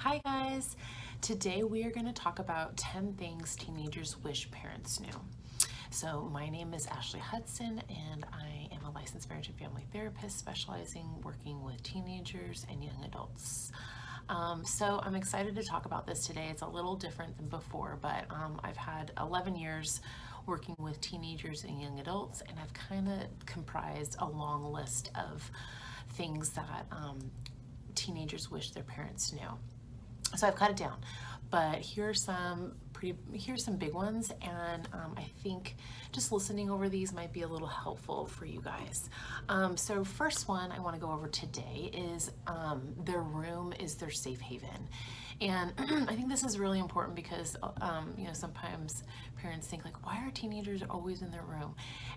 Hi guys! Today we are going to talk about 10 things teenagers wish parents knew. So my name is Ashley Hudson and I am a licensed marriage and family therapist specializing working with teenagers and young adults. So I'm excited to talk about this today. It's a little different than before, but I've had 11 years working with teenagers and young adults, and I've kind of comprised a long list of things that teenagers wish their parents knew. So I've cut it down, but here's some big ones, and I think just listening over these might be a little helpful for you guys. So first one I want to go over today is their room is their safe haven. And I think this is really important because sometimes parents think like, why are teenagers always in their room?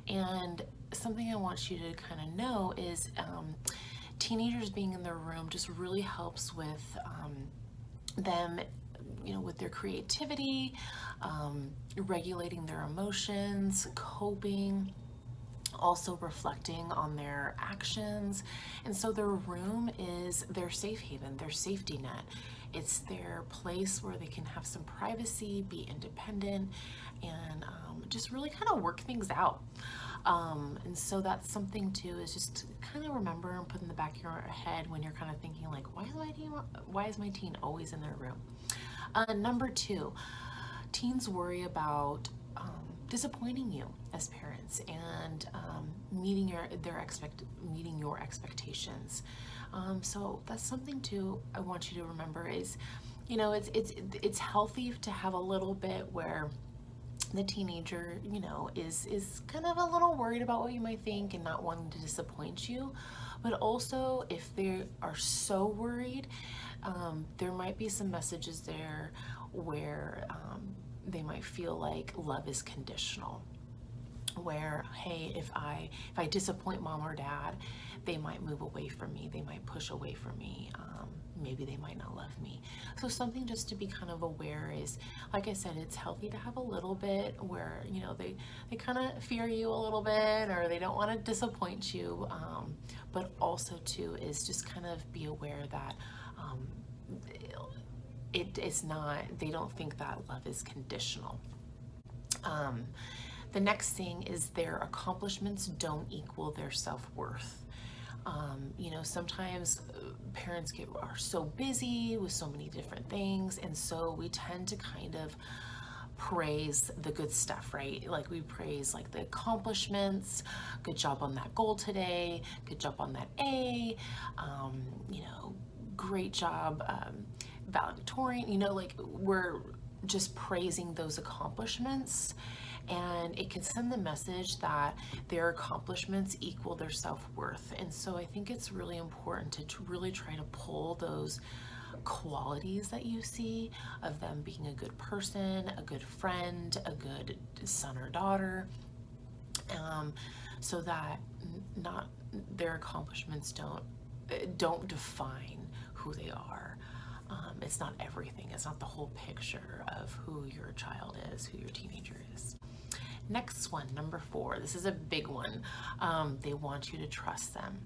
And something I want you to kind of know is teenagers being in their room just really helps with them, with their creativity, regulating their emotions, coping, also reflecting on their actions. And so their room is their safe haven, their safety net. It's their place where they can have some privacy, be independent, and just really kind of work things out. And so that's something too, is just kind of remember and put in the back of your head when you're kind of thinking like, why is my teen always in their room? Number two, teens worry about disappointing you as parents and meeting your expectations. So that's something too I want you to remember is, it's healthy to have a little bit where the teenager, is kind of a little worried about what you might think and not wanting to disappoint you. But also, if they are so worried, there might be some messages there where they might feel like love is conditional. Where, hey, if I disappoint mom or dad, they might move away from me, they might push away from me, maybe they might not love me. So something just to be kind of aware is, like I said, it's healthy to have a little bit where they kind of fear you a little bit, or they don't want to disappoint you, but also too is just kind of be aware that it's not, they don't think that love is conditional. The next thing is their accomplishments don't equal their self-worth. Sometimes parents are so busy with so many different things, and so we tend to kind of praise the good stuff, right? Like we praise like the accomplishments, good job on that goal today, good job on that A, great job, valedictorian, like we're just praising those accomplishments, and it can send the message that their accomplishments equal their self-worth. And so I think it's really important to really try to pull those qualities that you see of them being a good person, a good friend, a good son or daughter, so that not their accomplishments don't define who they are. It's not everything. It's not the whole picture of who your child is, who your teenager is. Next one, number 4. This is a big one. They want you to trust them.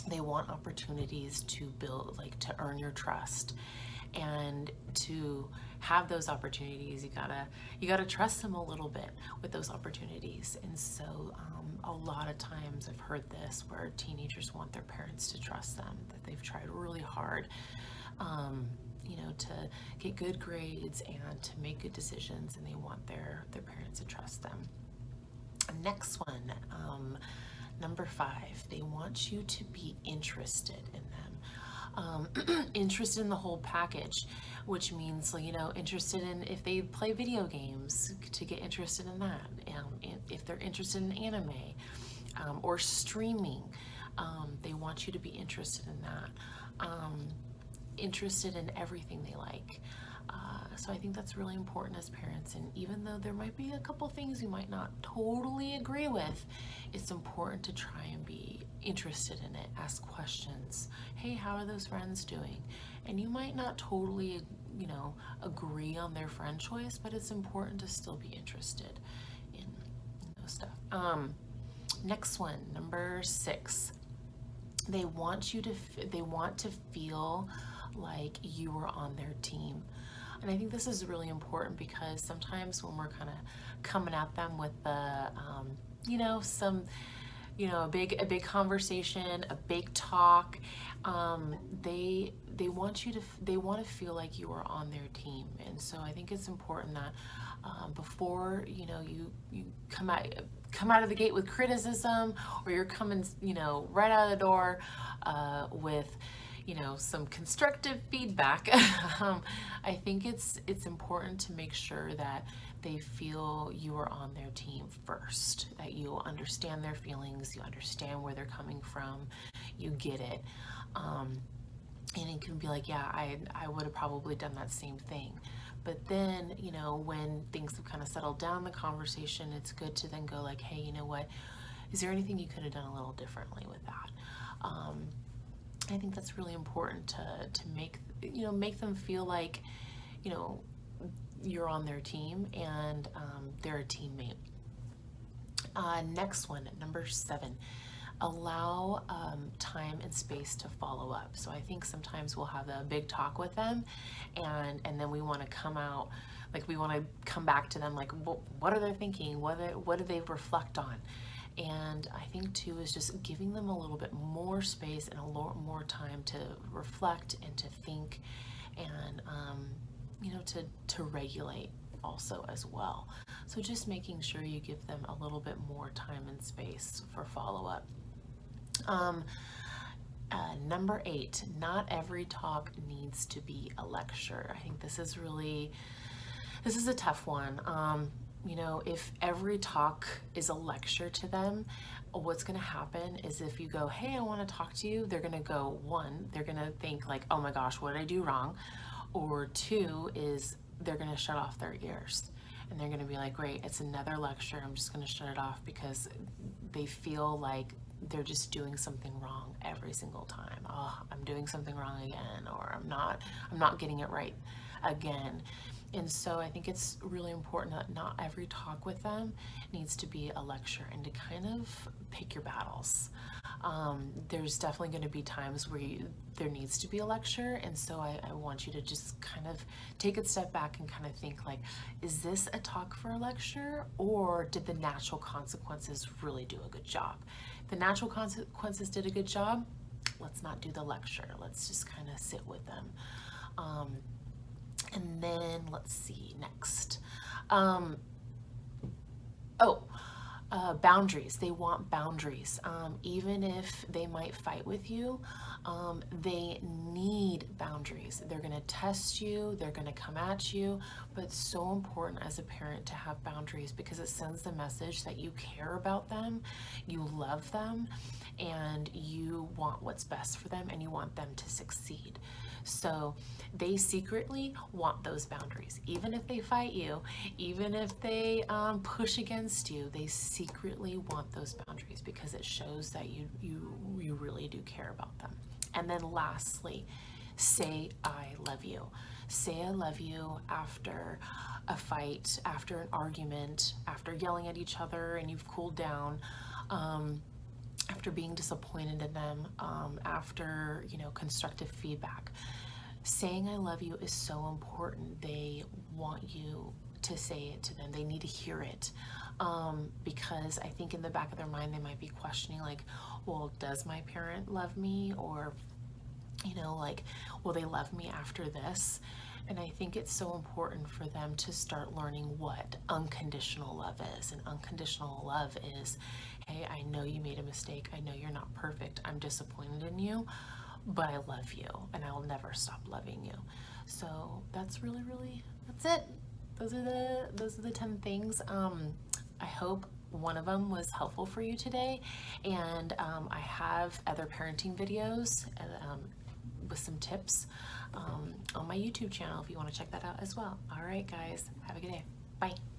They want opportunities to build, like to earn your trust. And to have those opportunities, you gotta trust them a little bit with those opportunities. And so a lot of times I've heard this where teenagers want their parents to trust them, that they've tried really hard to get good grades and to make good decisions, and they want their parents to trust them. Next one, number 5, they want you to be interested in them. Interested in the whole package, which means, interested in if they play video games, to get interested in that. If they're interested in anime or streaming, they want you to be interested in that. Interested in everything they like. So I think that's really important as parents, and even though there might be a couple things you might not totally agree with, it's important to try and be interested in it. Ask questions. Hey, how are those friends doing? And you might not totally, agree on their friend choice, but it's important to still be interested in those stuff. Next one, number 6. They want to feel like you were on their team. And I think this is really important because sometimes when we're kind of coming at them with the, a big conversation, a big talk, they want to feel like you are on their team. And so I think it's important that before you come out of the gate with criticism, or you're coming right out of the door with some constructive feedback. I think it's important to make sure that they feel you are on their team first, that you understand their feelings, you understand where they're coming from, you get it. And it can be like, yeah, I would have probably done that same thing. But then, when things have kind of settled down the conversation, it's good to then go like, hey, you know what? Is there anything you could have done a little differently with that? I think that's really important to make them feel like, you're on their team and they're a teammate. Next one, number 7. Allow time and space to follow up. So I think sometimes we'll have a big talk with them, and then we want to come out, like we want to come back to them, like what are they thinking? What do they reflect on? And I think too is just giving them a little bit more space and a lot more time to reflect and to think, and to regulate also as well. So just making sure you give them a little bit more time and space for follow-up. Number 8, not every talk needs to be a lecture. I think this is a tough one. If every talk is a lecture to them, what's going to happen is if you go, hey, I want to talk to you, they're going to go, 1, they're going to think like, oh my gosh, what did I do wrong? Or 2 is they're going to shut off their ears. And they're going to be like, great, it's another lecture, I'm just going to shut it off, because they feel like they're just doing something wrong every single time. Oh, I'm doing something wrong again, or I'm not getting it right again. And so I think it's really important that not every talk with them needs to be a lecture, and to kind of pick your battles. There's definitely going to be times where there needs to be a lecture, and so I want you to just kind of take a step back and kind of think like, is this a talk for a lecture, or did the natural consequences really do a good job? If the natural consequences did a good job, let's not do the lecture. Let's just kind of sit with them. And then let's see, next. Boundaries. They want boundaries. Even if they might fight with you, they need boundaries. They're going to test you, they're going to come at you, but it's so important as a parent to have boundaries, because it sends the message that you care about them, you love them, and you want what's best for them, and you want them to succeed. So they secretly want those boundaries. Even if they fight you, even if they push against you, they secretly want those boundaries, because it shows that you really do care about them. And then lastly, say I love you. Say I love you after a fight, after an argument, after yelling at each other and you've cooled down, after being disappointed in them, after constructive feedback. Saying I love you is so important. They want you to say it to them. They need to hear it, because I think in the back of their mind they might be questioning like, well, does my parent love me? Or will they love me after this? And I think it's so important for them to start learning what unconditional love is. And unconditional love is, hey, I know you made a mistake. I know you're not perfect. I'm disappointed in you, but I love you, and I will never stop loving you. So that's that's it. Those are the 10 things. I hope one of them was helpful for you today. And I have other parenting videos with some tips on my YouTube channel if you want to check that out as well. All right, guys, have a good day. Bye.